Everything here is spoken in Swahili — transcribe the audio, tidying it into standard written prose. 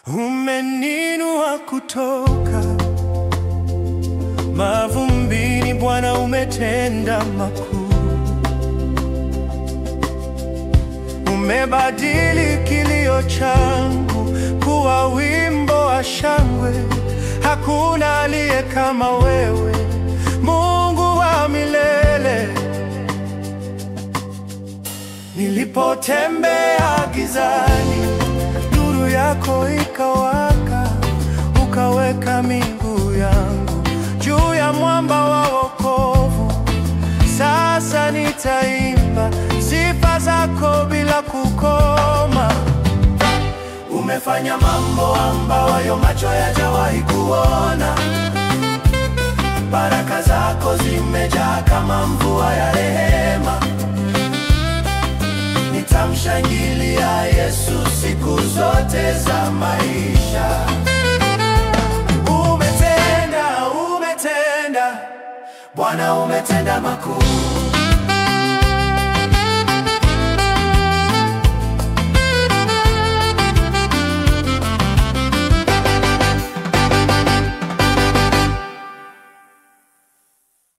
Umeninua kutoka mavumbini, Bwana, umetenda makuu. Umebadili kilio changu kuwa wimbo wa shangwe. Hakuna aliye kama wewe, Mungu wa milele. Nilipotembea gizani, nuru yako ikawaka, ukaweka miguu yangu juu ya mwamba wa wokovu. Sasa nitaimba sifa zako bila kukoma. Umefanya mambo ambayo macho hayajawahi kuona. Baraka zako zimejaa kama mvua ya rehema. Nitamshangilia Yesu siku zote za maisha. Umetenda, Bwana, umetenda makuu.